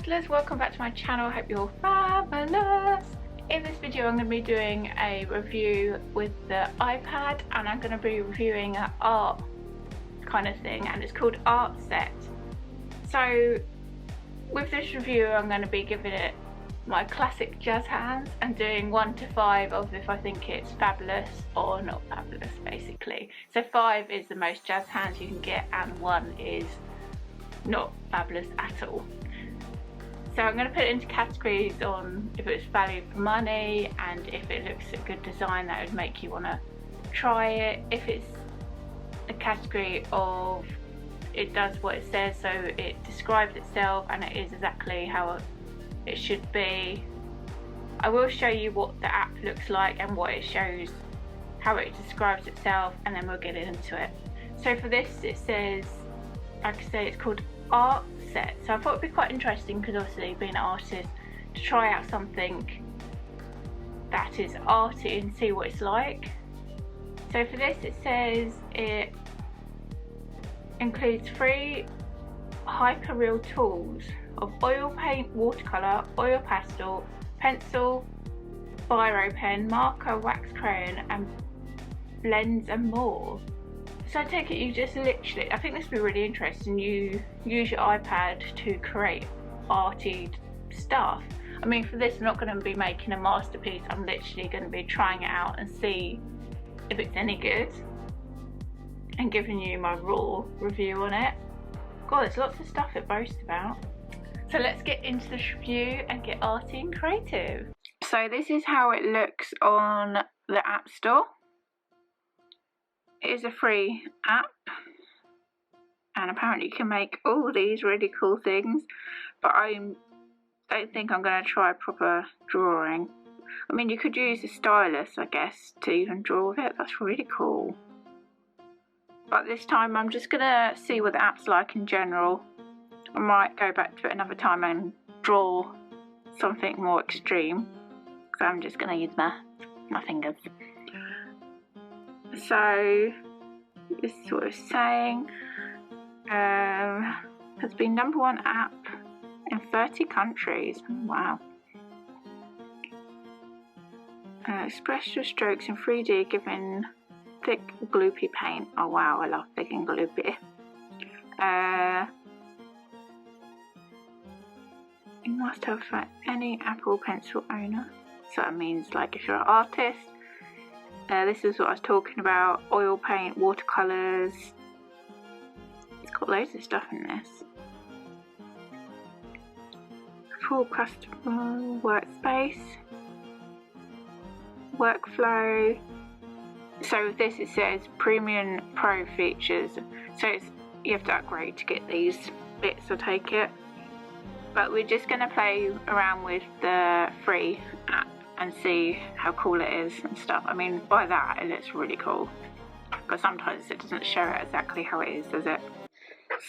Razzlers, welcome back to my channel. I hope you're all fabulous. In this video I'm going to be doing a review with the iPad, and I'm going to be reviewing an art kind of thing, and it's called Art Set. So with this review I'm going to be giving it my classic jazz hands and doing 1 to 5 of if I think it's fabulous or not fabulous, basically. So 5 is the most jazz hands you can get and 1 is not fabulous at all. So I'm going to put it into categories on if it's value for money and if it looks a good design that would make you want to try it. If it's a category of it does what it says, so it describes itself and it is exactly how it should be. I will show you what the app looks like and what it shows, how it describes itself, and then we'll get into it. So for this it says, like I say, it's called Art Set. So I thought it'd be quite interesting, because obviously being an artist, to try out something that is arty and see what it's like. So for this it says it includes 3 hyper real tools of oil paint, watercolour, oil pastel, pencil, biro pen, marker, wax crayon and blends and more. So I take it you just literally, I think this would be really interesting, you use your iPad to create arty stuff. I mean, for this I'm not going to be making a masterpiece, I'm literally going to be trying it out and see if it's any good and giving you my raw review on it. God, there's lots of stuff it boasts about. So let's get into this review and get arty and creative. So this is how it looks on the App Store. It is a free app, and apparently you can make all these really cool things, but I don't think I'm going to try proper drawing. I mean, you could use a stylus, I guess, to even draw with it. That's really cool. But this time I'm just going to see what the app's like in general. I might go back to it another time and draw something more extreme, so I'm just going to use my fingers. So this is what it's saying. Has been #1 app in 30 countries. Wow. Express your strokes in 3D given thick gloopy paint. Oh wow, I love thick and gloopy. You must have for any Apple Pencil owner. So that means like if you're an artist. This is what I was talking about, oil paint, watercolours. It's got loads of stuff in this. Full customer workspace, workflow. So with this it says Premium Pro features. So you have to upgrade to get these bits, I take it. But we're just going to play around with the free app and see how cool it is and stuff. I mean, by that it looks really cool, but sometimes it doesn't show it exactly how it is, does it?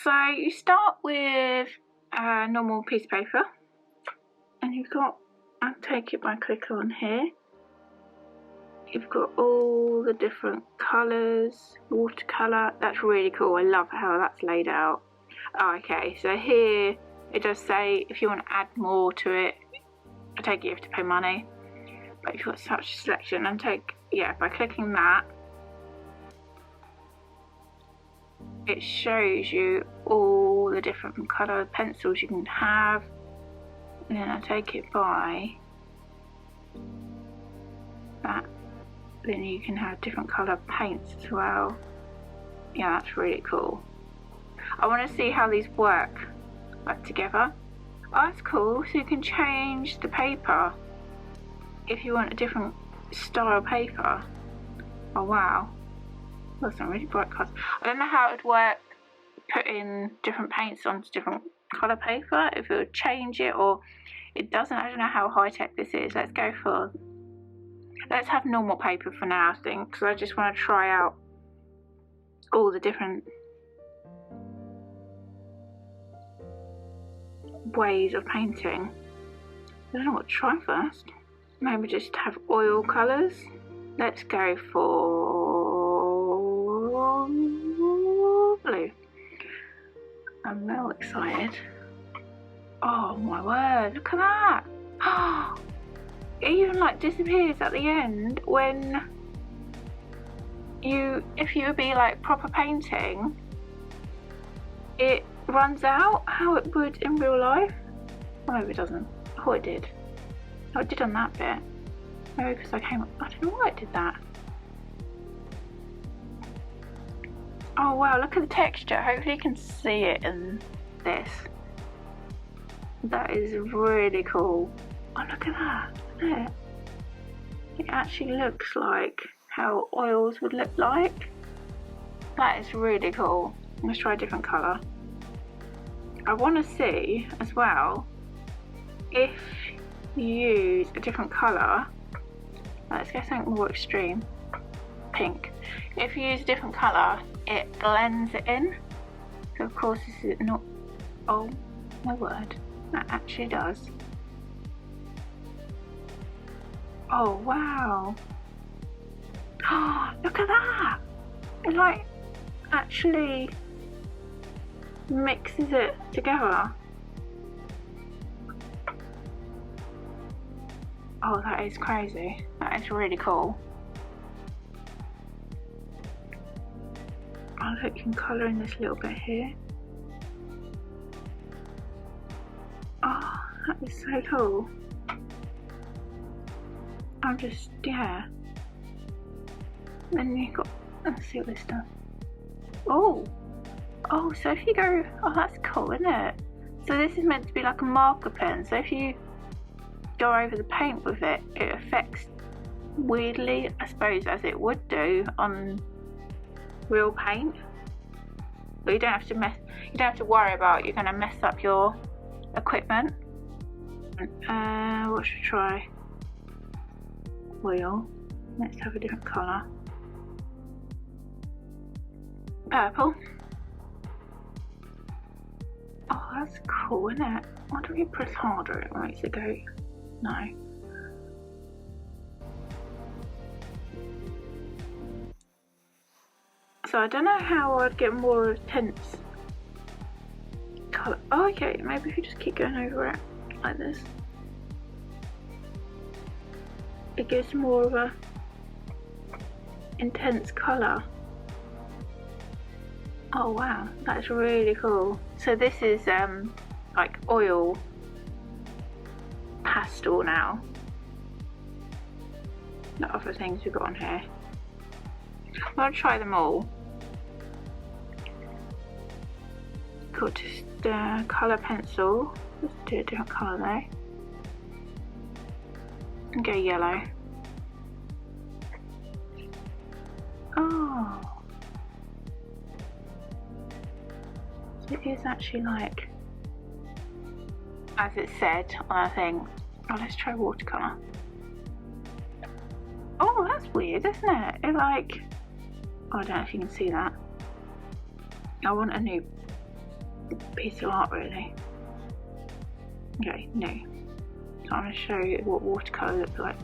So you start with a normal piece of paper, and you've got, I'll take it by clicking on here, you've got all the different colours, watercolour. That's really cool, I love how that's laid out. Oh, okay, so here it does say if you want to add more to it, I take it you have to pay money. But you've got such a selection, and by clicking that it shows you all the different colour pencils you can have, and then I take it by that, then you can have different colour paints as well. Yeah, that's really cool. I want to see how these work like together. Oh, that's cool, so you can change the paper if you want a different style paper. Oh wow, that's some really bright colours. I don't know how it would work putting different paints onto different colour paper, if it would change it or it doesn't. I don't know how high tech this is. Let's have normal paper for now, I think, because I just want to try out all the different ways of painting. I don't know what to try first. Maybe just have oil colours. Let's go for blue. I'm well excited. Oh my word, look at that. It even like disappears at the end when if you would be like proper painting, it runs out how it would in real life. Or maybe it doesn't. Oh, it did. Oh, it did on that bit. Maybe because I don't know why it did that. Oh wow, look at the texture. Hopefully you can see it in this. That is really cool. Oh, look at that. Isn't it? It actually looks like how oils would look like. That is really cool. Let's try a different colour. I want to see as well if you use a different colour. Let's get something more extreme. Pink. If you use a different colour, it blends it in. So of course this is not. Oh my word, that actually does. Oh wow. Oh, look at that. It like actually mixes it together. Oh, that is crazy. That is really cool. Oh look, you can colour in this little bit here. Oh, that is so cool. I'm just, yeah. Then you've got, let's see what this does. Oh, so if you go, oh that's cool, isn't it? So this is meant to be like a marker pen, so if you go over the paint with it, it affects weirdly, I suppose, as it would do on real paint. But you don't have to worry about you're going to mess up your equipment. What should we try? Oil. Let's have a different colour. Purple. Oh, that's cool, isn't it? I wonder if you press harder it makes it go. No. So I don't know how I'd get more intense colour. Oh, okay, maybe if you just keep going over it like this, it gives more of a intense colour. Oh wow, that's really cool. So this is like oil pastel now. The other things we've got on here. I'll try them all. Got just colour pencil. Let's do a different colour though. And go yellow. Oh. So it is actually like, as it said on a thing. Oh, let's try watercolour. Oh, that's weird, isn't it? It like, oh, I don't know if you can see that. I want a new piece of art really. Okay, no. So I'm going to show you what watercolour looks like.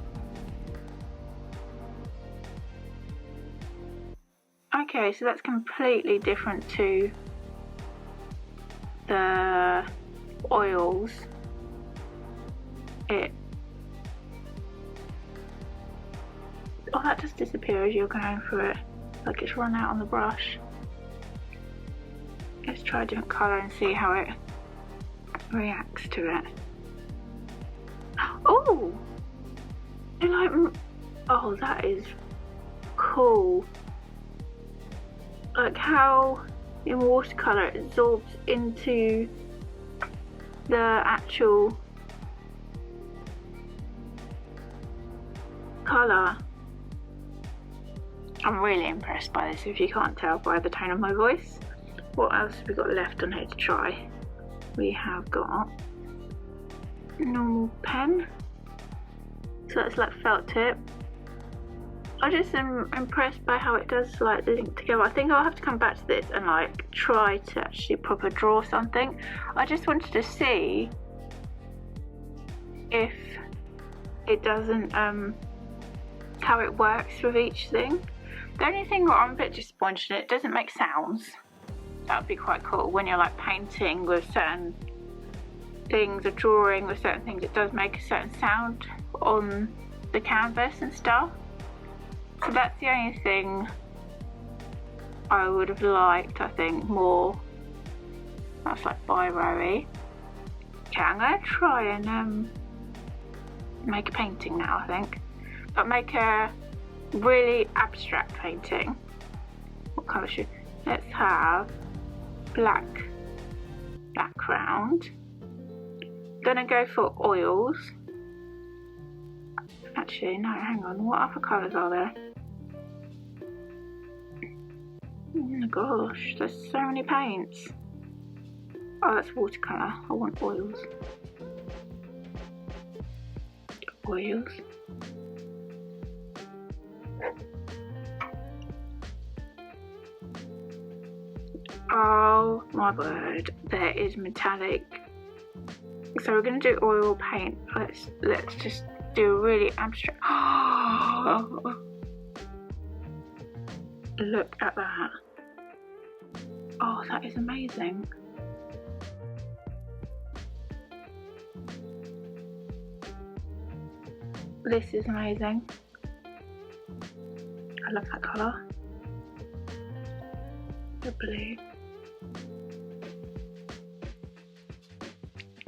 Okay, so that's completely different to the oils. Oh, that just disappears as you're going through it, like it's run out on the brush. Let's try a different colour and see how it reacts to it. Oh! It like, oh, that is cool. Like how in watercolour it absorbs into the actual colour. I'm really impressed by this, if you can't tell by the tone of my voice. What else have we got left on here to try? We have got normal pen. So that's like felt tip. I just am impressed by how it does like link together. I think I'll have to come back to this and like try to actually proper draw something. I just wanted to see if it doesn't how it works with each thing. The only thing where I'm a bit disappointed in it doesn't make sounds. That would be quite cool when you're like painting with certain things or drawing with certain things, it does make a certain sound on the canvas and stuff. So that's the only thing I would have liked, I think, more. That's like biro-y. Okay, I'm going to try and make a painting now, I think. But make a really abstract painting. What colour should... Let's have black background. Gonna go for oils. Actually, no, hang on. What other colours are there? Oh my gosh, there's so many paints. Oh, that's watercolour. I want oils. Oils. Oh my word, there is metallic. So we're going to do oil paint. Let's just do a really abstract. Look at that. Oh, that is amazing. This is amazing. I love that colour. The blue.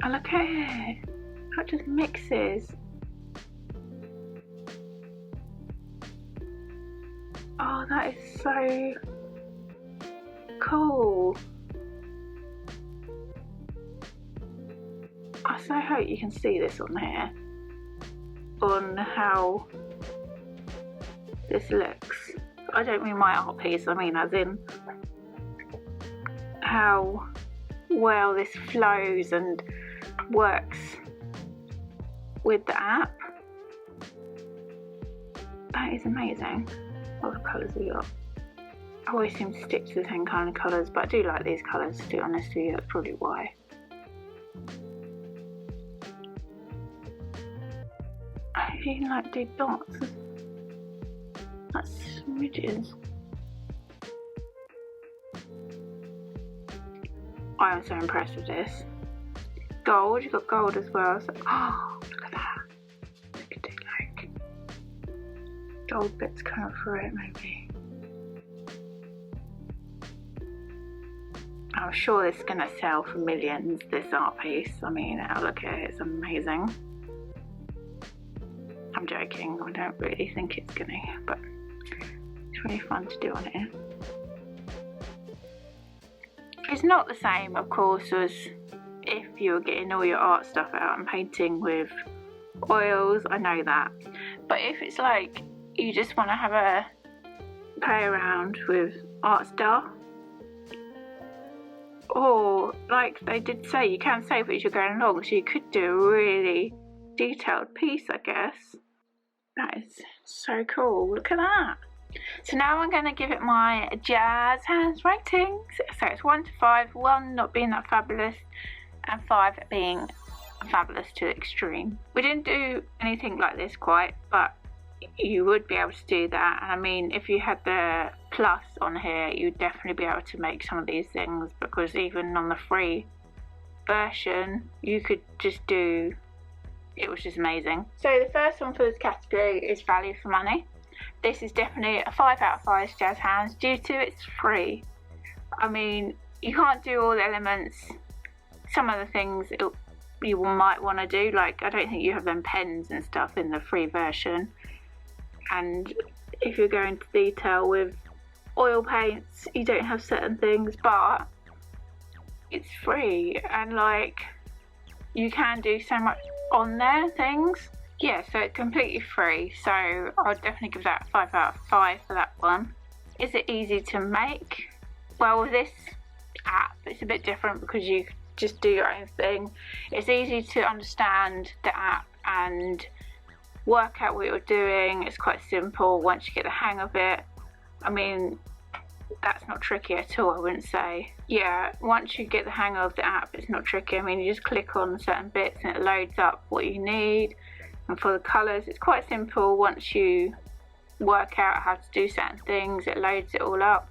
Oh, look at it. That just mixes. Oh, that is so cool. I so hope you can see this on here, on how this looks. I don't mean my art piece, I mean as in how well this flows and works with the app. That is amazing. What other colours have we got? I always seem to stick to the same kind of colours, but I do like these colours, to be honest with you, that's probably why. I even like do dots. That's smidges. I am so impressed with this. Gold, you've got gold as well. So, oh, look at that. Look at it, like gold bits coming through it, maybe. I'm sure this is going to sell for millions, this art piece. I mean, look at it, it's amazing. I'm joking, I don't really think it's going to, but it's really fun to do on it. It's not the same, of course, as if you're getting all your art stuff out and painting with oils, I know that. But if it's like you just want to have a play around with art stuff, or like they did say, you can save it as you're going along, so you could do a really detailed piece, I guess. That is so cool, look at that. So now I'm going to give it my jazz hands ratings. So it's 1 to 5, 1 not being that fabulous and 5 being fabulous to the extreme. We didn't do anything like this quite, but you would be able to do that. And I mean, if you had the plus on here, you'd definitely be able to make some of these things, because even on the free version you could just do, it was just amazing. So the first one for this category is value for money. This is definitely a 5 out of 5 jazz hands due to it's free. I mean, you can't do all the elements. Some of the things you might want to do, like I don't think you have them pens and stuff in the free version. And if you're going to detail with oil paints, you don't have certain things, but it's free and like you can do so much on there things. Yeah, so it's completely free, so I'll definitely give that a 5 out of 5 for that one. Is it easy to make? Well, with this app it's a bit different because you just do your own thing. It's easy to understand the app and work out what you're doing. It's quite simple once you get the hang of it. I mean, that's not tricky at all, I wouldn't say. Yeah, once you get the hang of the app, it's not tricky. I mean, you just click on certain bits and it loads up what you need. And for the colours, it's quite simple. Once you work out how to do certain things, it loads it all up.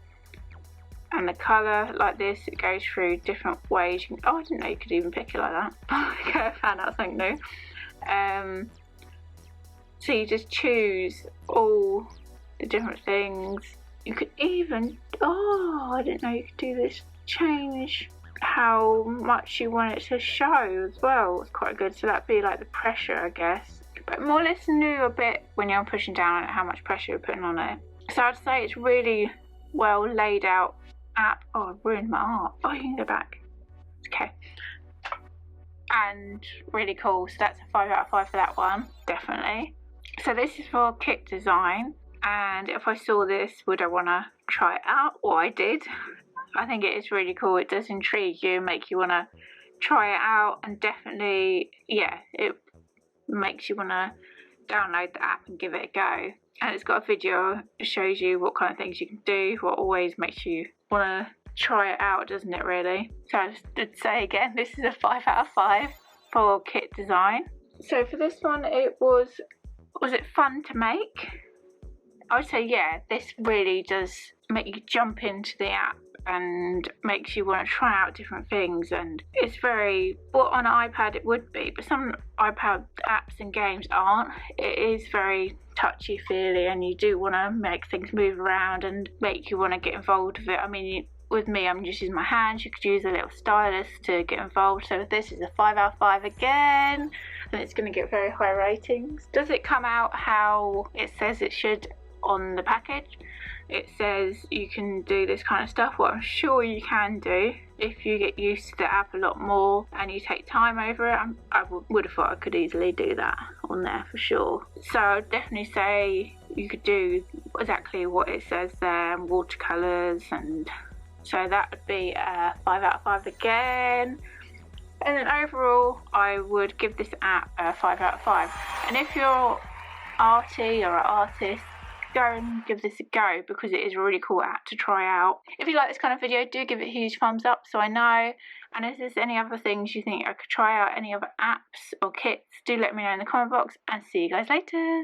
And the colour, like this, it goes through different ways. Oh, I didn't know you could even pick it like that. Okay, I found out something new. So you just choose all the different things. You could even, oh, I didn't know you could do this, change how much you want it to show as well. It's quite good. So that'd be like the pressure, I guess. But more or less knew a bit when you're pushing down on it how much pressure you're putting on it. So I'd say it's really well laid out app. Oh, I've ruined my art. Oh, you can go back. Okay. And really cool. So that's a 5 out of 5 for that one, definitely. So this is for kit design. And if I saw this, would I want to try it out? Well, I did. I think it is really cool. It does intrigue you, make you want to try it out, and definitely, yeah, it makes you want to download the app and give it a go. And it's got a video that shows you what kind of things you can do, what always makes you want to try it out, doesn't it, really? So I just did say again, this is a 5 out of 5 for kit design. So for this one, it was it fun to make? I would say, yeah, this really does make you jump into the app and makes you want to try out different things. And it's very, well, on an iPad it would be, but some iPad apps and games aren't. It is very touchy-feely, and you do want to make things move around and make you want to get involved with it. I mean, with me, I'm just using my hands. You could use a little stylus to get involved. So this is a 5 out of 5 again, and it's going to get very high ratings. Does it come out how it says it should on the package? It says you can do this kind of stuff. Well, I'm sure you can do if you get used to the app a lot more and you take time over it. I would have thought I could easily do that on there for sure. So I'd definitely say you could do exactly what it says there, and watercolours, and so that would be a 5 out of 5 again. And then overall, I would give this app a 5 out of 5. And if you're arty or an artist, go and give this a go, because it is a really cool app to try out. If you like this kind of video, do give it a huge thumbs up so I know. And if there's any other things you think I could try out, any other apps or kits, do let me know in the comment box, and see you guys later.